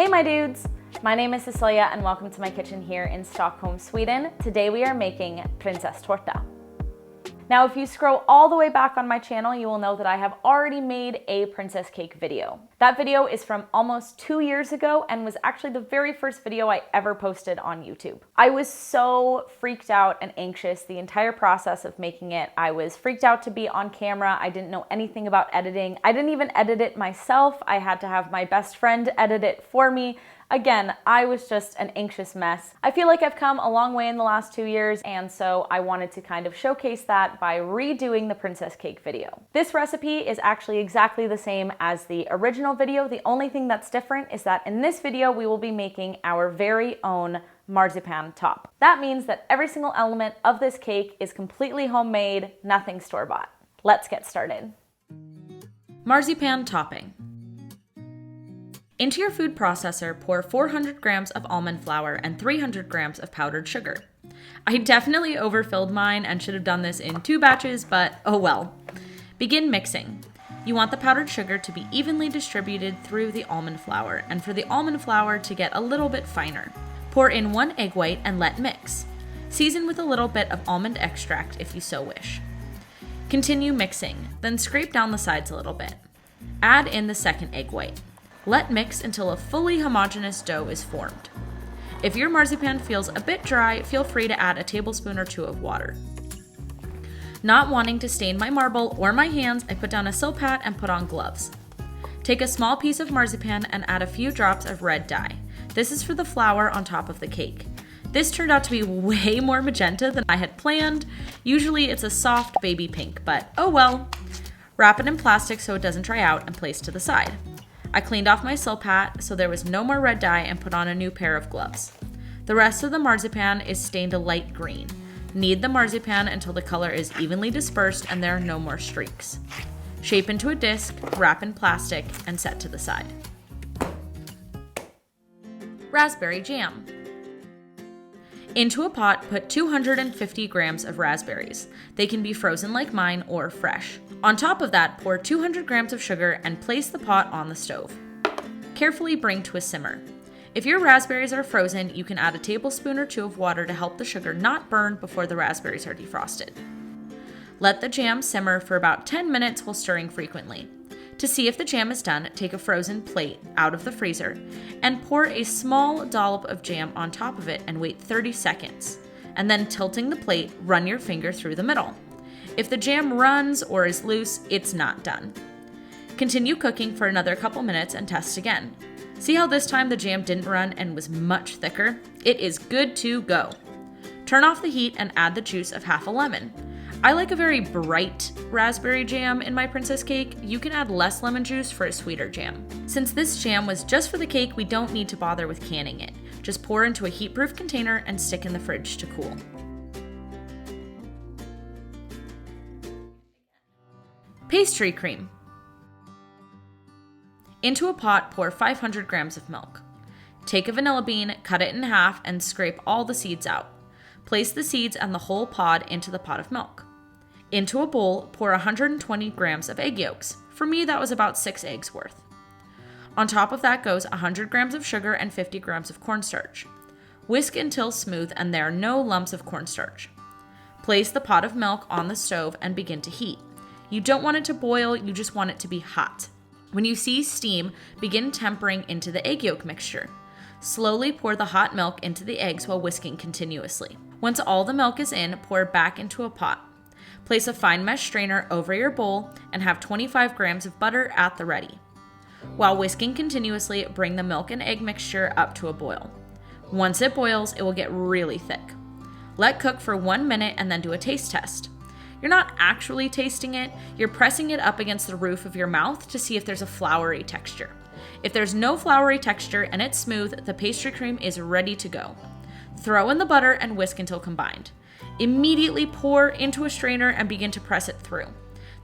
Hey my dudes! My name is Cecilia and welcome to my kitchen here in Stockholm, Sweden. Today we are making prinsesstårta. Now if you scroll all the way back on my channel, you will know that I have already made a princess cake video. That video is from almost 2 years ago and was actually the very first video I ever posted on YouTube. I was so freaked out and anxious the entire process of making it. I was freaked out to be on camera. I didn't know anything about editing. I didn't even edit it myself. I had to have my best friend edit it for me. Again, I was just an anxious mess. I feel like I've come a long way in the last 2 years, and so I wanted to kind of showcase that by redoing the princess cake video. This recipe is actually exactly the same as the original video. The only thing that's different is that in this video, we will be making our very own marzipan top. That means that every single element of this cake is completely homemade, nothing store-bought. Let's get started. Marzipan topping. Into your food processor, pour 400 grams of almond flour and 300 grams of powdered sugar. I definitely overfilled mine and should have done this in 2 batches, but oh well. Begin mixing. You want the powdered sugar to be evenly distributed through the almond flour, and for the almond flour to get a little bit finer. Pour in 1 egg white and let mix. Season with a little bit of almond extract if you so wish. Continue mixing, then scrape down the sides a little bit. Add in the second egg white. Let mix until a fully homogeneous dough is formed. If your marzipan feels a bit dry, feel free to add a tablespoon or 2 of water. Not wanting to stain my marble or my hands, I put down a silpat and put on gloves. Take a small piece of marzipan and add a few drops of red dye. This is for the flour on top of the cake. This turned out to be way more magenta than I had planned. Usually it's a soft baby pink, but oh well. Wrap it in plastic so it doesn't dry out and place to the side. I cleaned off my silpat so there was no more red dye and put on a new pair of gloves. The rest of the marzipan is stained a light green. Knead the marzipan until the color is evenly dispersed and there are no more streaks. Shape into a disc, wrap in plastic, and set to the side. Raspberry jam. Into a pot, put 250 grams of raspberries. They can be frozen like mine or fresh. On top of that, pour 200 grams of sugar and place the pot on the stove. Carefully bring to a simmer. If your raspberries are frozen, you can add a tablespoon or 2 of water to help the sugar not burn before the raspberries are defrosted. Let the jam simmer for about 10 minutes while stirring frequently. To see if the jam is done, take a frozen plate out of the freezer and pour a small dollop of jam on top of it and wait 30 seconds. And then tilting the plate, run your finger through the middle. If the jam runs or is loose, it's not done. Continue cooking for another couple minutes and test again. See how this time the jam didn't run and was much thicker? It is good to go. Turn off the heat and add the juice of half a lemon. I like a very bright raspberry jam in my princess cake. You can add less lemon juice for a sweeter jam. Since this jam was just for the cake, we don't need to bother with canning it. Just pour into a heat-proof container and stick in the fridge to cool. Pastry cream. Into a pot, pour 500 grams of milk. Take a vanilla bean, cut it in half, and scrape all the seeds out. Place the seeds and the whole pod into the pot of milk. Into a bowl, pour 120 grams of egg yolks. For me, that was about 6 eggs worth. On top of that goes 100 grams of sugar and 50 grams of cornstarch. Whisk until smooth and there are no lumps of cornstarch. Place the pot of milk on the stove and begin to heat. You don't want it to boil, you just want it to be hot. When you see steam, begin tempering into the egg yolk mixture. Slowly pour the hot milk into the eggs while whisking continuously. Once all the milk is in, pour back into a pot. Place a fine mesh strainer over your bowl and have 25 grams of butter at the ready. While whisking continuously, bring the milk and egg mixture up to a boil. Once it boils, it will get really thick. Let cook for 1 minute and then do a taste test. You're not actually tasting it, you're pressing it up against the roof of your mouth to see if there's a floury texture. If there's no floury texture and it's smooth, the pastry cream is ready to go. Throw in the butter and whisk until combined. Immediately pour into a strainer and begin to press it through.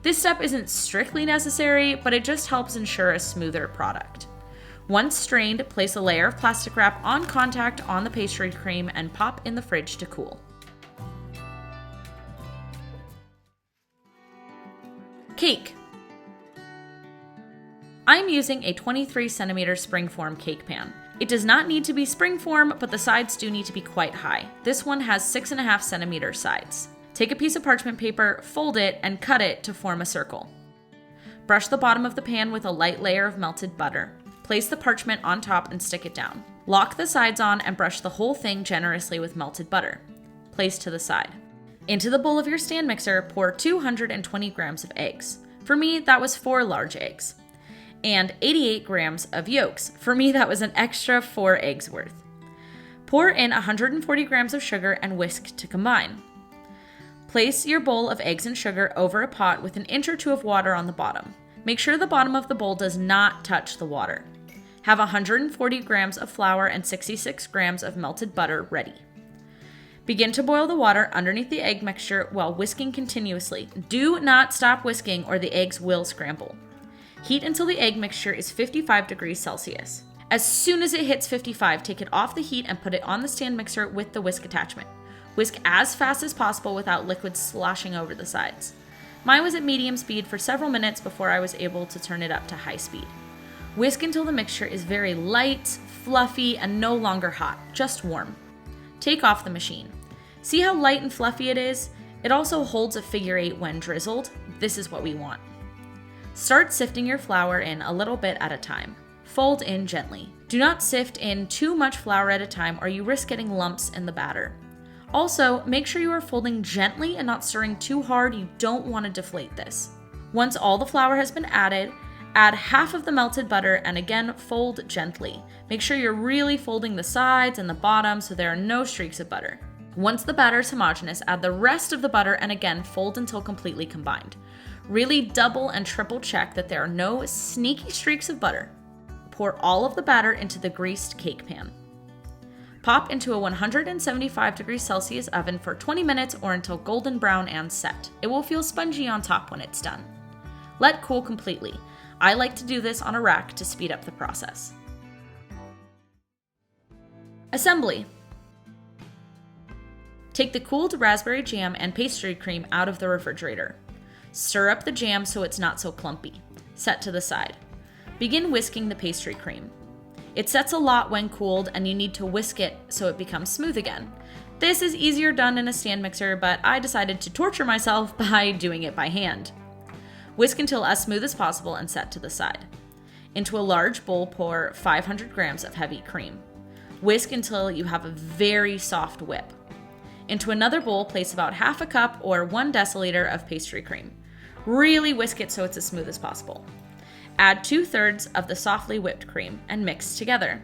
This step isn't strictly necessary, but it just helps ensure a smoother product. Once strained, place a layer of plastic wrap on contact on the pastry cream and pop in the fridge to cool. Cake. I'm using a 23 centimeter springform cake pan. It does not need to be springform, but the sides do need to be quite high. This one has 6.5 centimeter sides. Take a piece of parchment paper, fold it, and cut it to form a circle. Brush the bottom of the pan with a light layer of melted butter. Place the parchment on top and stick it down. Lock the sides on and brush the whole thing generously with melted butter. Place to the side. Into the bowl of your stand mixer, pour 220 grams of eggs. For me, that was 4 large eggs. And 88 grams of yolks. For me, that was an extra 4 eggs worth. Pour in 140 grams of sugar and whisk to combine. Place your bowl of eggs and sugar over a pot with an inch or 2 of water on the bottom. Make sure the bottom of the bowl does not touch the water. Have 140 grams of flour and 66 grams of melted butter ready. Begin to boil the water underneath the egg mixture while whisking continuously. Do not stop whisking or the eggs will scramble. Heat until the egg mixture is 55 degrees Celsius. As soon as it hits 55, take it off the heat and put it on the stand mixer with the whisk attachment. Whisk as fast as possible without liquid sloshing over the sides. Mine was at medium speed for several minutes before I was able to turn it up to high speed. Whisk until the mixture is very light, fluffy, and no longer hot, just warm. Take off the machine. See how light and fluffy it is? It also holds a figure 8 when drizzled. This is what we want. Start sifting your flour in a little bit at a time. Fold in gently. Do not sift in too much flour at a time or you risk getting lumps in the batter. Also, make sure you are folding gently and not stirring too hard. You don't want to deflate this. Once all the flour has been added, add half of the melted butter and again fold gently. Make sure you're really folding the sides and the bottom so there are no streaks of butter. Once the batter is homogeneous, add the rest of the butter and again fold until completely combined. Really double and triple check that there are no sneaky streaks of butter. Pour all of the batter into the greased cake pan. Pop into a 175 degrees Celsius oven for 20 minutes or until golden brown and set. It will feel spongy on top when it's done. Let cool completely. I like to do this on a rack to speed up the process. Assembly. Take the cooled raspberry jam and pastry cream out of the refrigerator. Stir up the jam so it's not so clumpy. Set to the side. Begin whisking the pastry cream. It sets a lot when cooled and you need to whisk it so it becomes smooth again. This is easier done in a stand mixer, but I decided to torture myself by doing it by hand. Whisk until as smooth as possible and set to the side. Into a large bowl, pour 500 grams of heavy cream. Whisk until you have a very soft whip. Into another bowl, place about half a cup or 1 deciliter of pastry cream. Really whisk it so it's as smooth as possible. Add 2/3 of the softly whipped cream and mix together.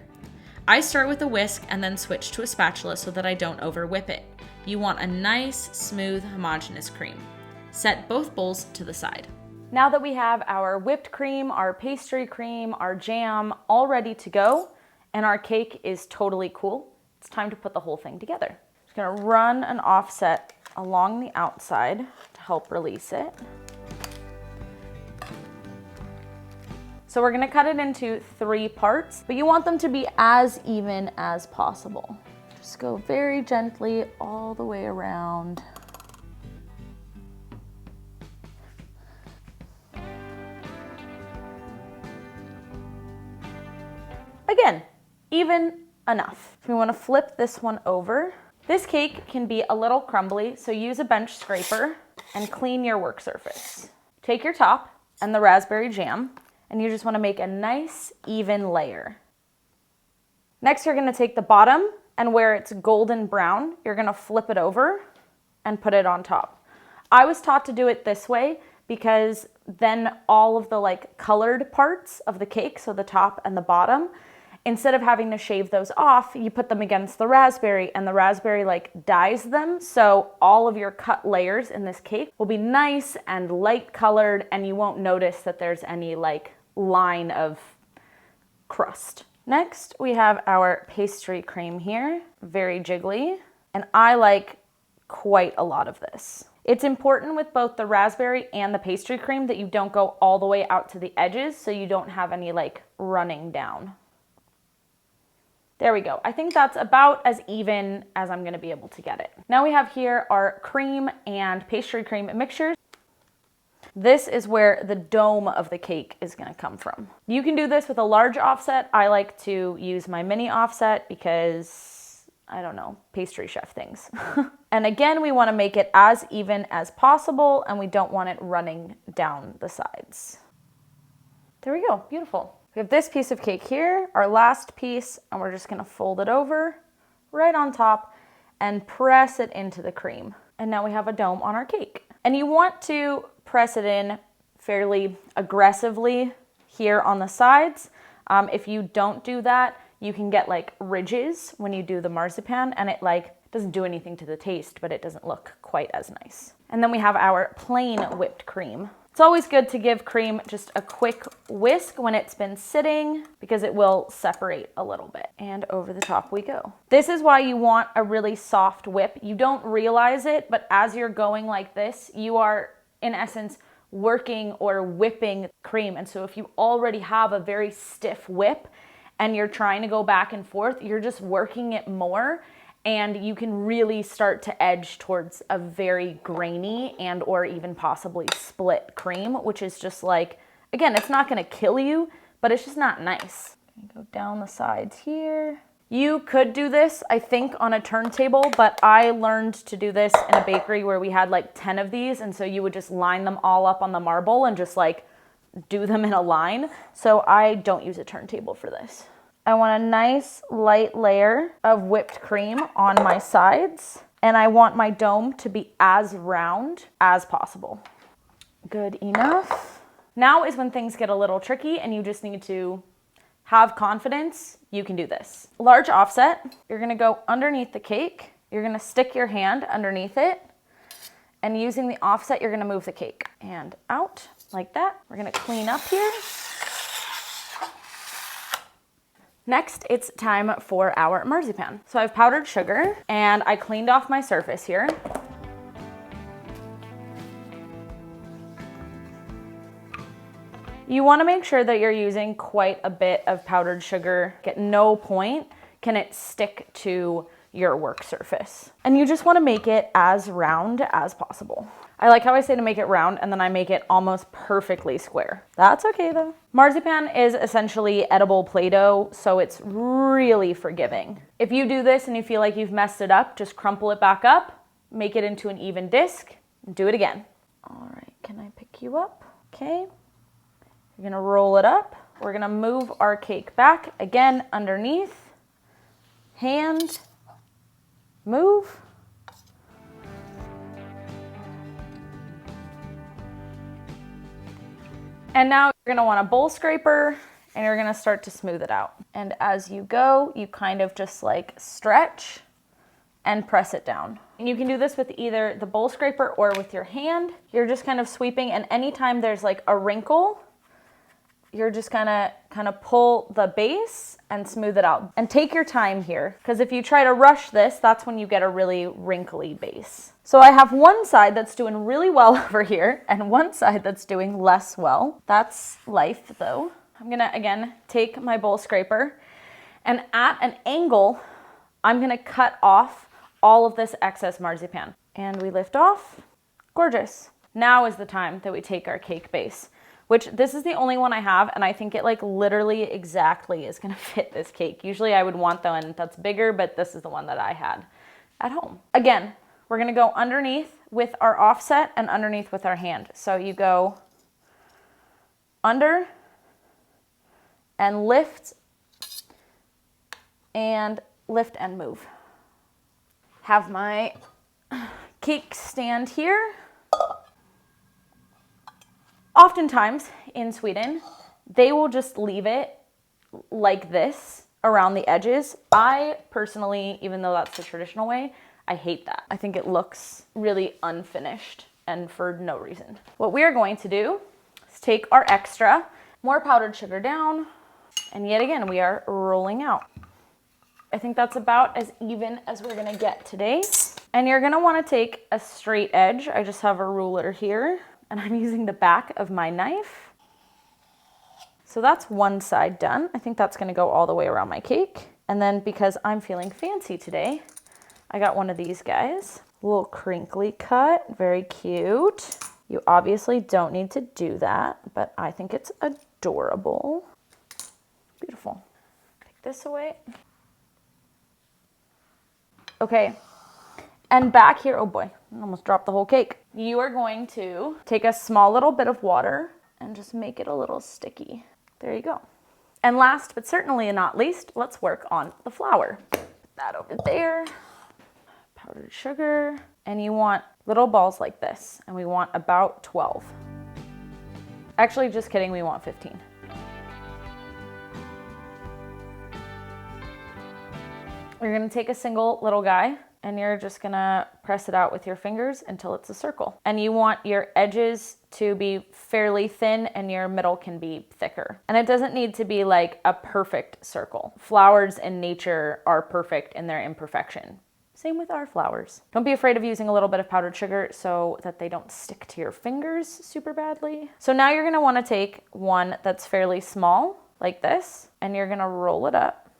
I start with a whisk and then switch to a spatula so that I don't over whip it. You want a nice, smooth, homogeneous cream. Set both bowls to the side. Now that we have our whipped cream, our pastry cream, our jam all ready to go, and our cake is totally cool, it's time to put the whole thing together. Just gonna run an offset along the outside to help release it. So we're gonna cut it into 3 parts, but you want them to be as even as possible. Just go very gently all the way around. Again, even enough. We wanna flip this one over. This cake can be a little crumbly, so use a bench scraper and clean your work surface. Take your top and the raspberry jam, and you just wanna make a nice, even layer. Next, you're gonna take the bottom, and where it's golden brown, you're gonna flip it over and put it on top. I was taught to do it this way because then all of the colored parts of the cake, so the top and the bottom, instead of having to shave those off, you put them against the raspberry and the raspberry dyes them. So all of your cut layers in this cake will be nice and light colored and you won't notice that there's any line of crust. Next, we have our pastry cream here, very jiggly, and I like quite a lot of this. It's important with both the raspberry and the pastry cream that you don't go all the way out to the edges so you don't have any running down. There we go. I think that's about as even as I'm gonna be able to get it. Now we have here our cream and pastry cream mixtures. This is where the dome of the cake is gonna come from. You can do this with a large offset. I like to use my mini offset because, I don't know, pastry chef things. And again, we wanna make it as even as possible, and we don't want it running down the sides. There we go, beautiful. We have this piece of cake here, our last piece, and we're just gonna fold it over right on top and press it into the cream. And now we have a dome on our cake. And you want to press it in fairly aggressively here on the sides. If you don't do that, you can get like ridges when you do the marzipan, and it like doesn't do anything to the taste, but it doesn't look quite as nice. And then we have our plain whipped cream. It's always good to give cream just a quick whisk when it's been sitting because it will separate a little bit. And over the top we go. This is why you want a really soft whip. You don't realize it, but as you're going like this, you are in essence working or whipping cream. And so if you already have a very stiff whip and you're trying to go back and forth, you're just working it more, and you can really start to edge towards a very grainy and or even possibly split cream, which is just like, again, it's not gonna kill you, but it's just not nice. Go down the sides here. You could do this, I think, on a turntable, but I learned to do this in a bakery where we had like 10 of these, and so you would just line them all up on the marble and just like do them in a line. So I don't use a turntable for this. I want a nice light layer of whipped cream on my sides, and I want my dome to be as round as possible. Good enough. Now is when things get a little tricky and you just need to have confidence. You can do this. Large offset, you're gonna go underneath the cake, you're gonna stick your hand underneath it, and using the offset, you're gonna move the cake. And out, like that. We're gonna clean up here. Next, it's time for our marzipan. So I've powdered sugar and I cleaned off my surface here. You wanna make sure that you're using quite a bit of powdered sugar. At no point can it stick to your work surface. And you just wanna make it as round as possible. I like how I say to make it round and then I make it almost perfectly square. That's okay though. Marzipan is essentially edible Play-Doh, so it's really forgiving. If you do this and you feel like you've messed it up, just crumple it back up, make it into an even disc, and do it again. All right, can I pick you up? Okay. You're gonna roll it up. We're gonna move our cake back, again, underneath, hand, move. And now you're gonna want a bowl scraper and you're gonna start to smooth it out. And as you go, you kind of just like stretch and press it down. And you can do this with either the bowl scraper or with your hand. You're just kind of sweeping, and anytime there's like a wrinkle, you're just gonna kind of pull the base and smooth it out. And take your time here, because if you try to rush this, that's when you get a really wrinkly base. So I have one side that's doing really well over here and one side that's doing less well. That's life though. I'm gonna, again, take my bowl scraper, and at an angle, I'm gonna cut off all of this excess marzipan. And we lift off, gorgeous. Now is the time that we take our cake base, which this is the only one I have, and I think it like literally exactly is gonna fit this cake. Usually I would want the one that's bigger, but this is the one that I had at home. Again, we're gonna go underneath with our offset and underneath with our hand. So you go under and lift and move. Have my cake stand here. Oftentimes in Sweden, they will just leave it like this around the edges. I personally, even though that's the traditional way, I hate that. I think it looks really unfinished and for no reason. What we are going to do is take our extra, more powdered sugar down, and yet again, we are rolling out. I think that's about as even as we're gonna get today. And you're gonna wanna take a straight edge. I just have a ruler here, and I'm using the back of my knife. So that's one side done. I think that's gonna go all the way around my cake. And then because I'm feeling fancy today, I got one of these guys. A little crinkly cut, very cute. You obviously don't need to do that, but I think it's adorable. Beautiful. Take this away. Okay, and back here, oh boy, I almost dropped the whole cake. You are going to take a small little bit of water and just make it a little sticky. There you go. And last but certainly not least, let's work on the flour. Put that over there. Powdered sugar. And you want little balls like this, and we want about 12. Actually, just kidding, we want 15. You're gonna take a single little guy and you're just gonna press it out with your fingers until it's a circle. And you want your edges to be fairly thin and your middle can be thicker. And it doesn't need to be like a perfect circle. Flowers in nature are perfect in their imperfection. Same with our flowers. Don't be afraid of using a little bit of powdered sugar so that they don't stick to your fingers super badly. So now you're gonna wanna take one that's fairly small, like this, and you're gonna roll it up.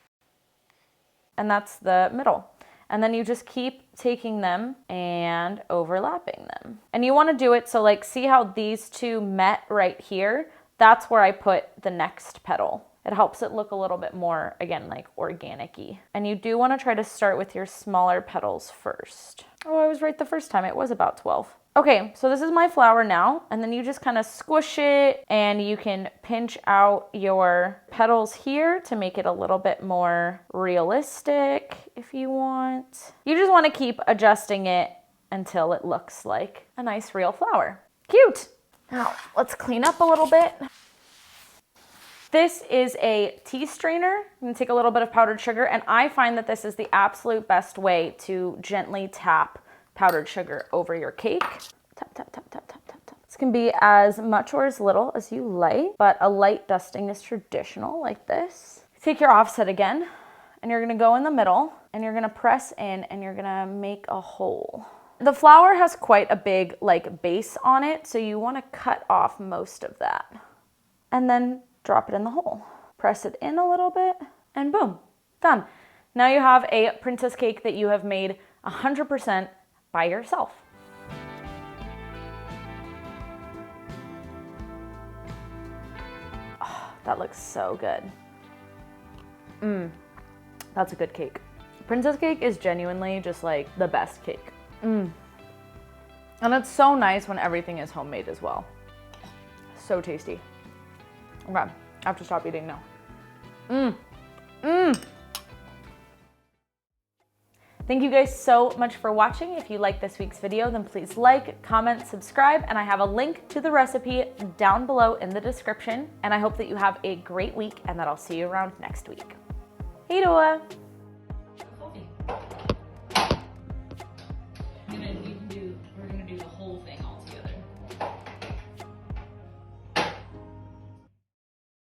And that's the middle. And then you just keep taking them and overlapping them. And you wanna do it so like, see how these two met right here? That's where I put the next petal. It helps it look a little bit more, again, like organic-y. And you do want to try to start with your smaller petals first. Oh, I was right the first time. It was about 12. Okay, so this is my flour now. And then you just kind of squish it and you can pinch out your petals here to make it a little bit more realistic if you want. You just want to keep adjusting it until it looks like a nice real flower. Cute. Now, let's clean up a little bit. This is a tea strainer. I'm gonna take a little bit of powdered sugar, and I find that this is the absolute best way to gently tap powdered sugar over your cake. Tap, tap, tap, tap, tap, tap, tap. This can be as much or as little as you like, but a light dusting is traditional, like this. Take your offset again, and you're gonna go in the middle, and you're gonna press in, and you're gonna make a hole. The flour has quite a big like base on it, so you wanna cut off most of that. And then drop it in the hole. Press it in a little bit and boom, done. Now you have a princess cake that you have made 100% by yourself. Oh, that looks so good. That's a good cake. Princess cake is genuinely just like the best cake. And it's so nice when everything is homemade as well. So tasty. Okay, I have to stop eating now. Thank you guys so much for watching. If you like this week's video, then please like, comment, subscribe, and I have a link to the recipe down below in the description. And I hope that you have a great week and that I'll see you around next week. Hej då!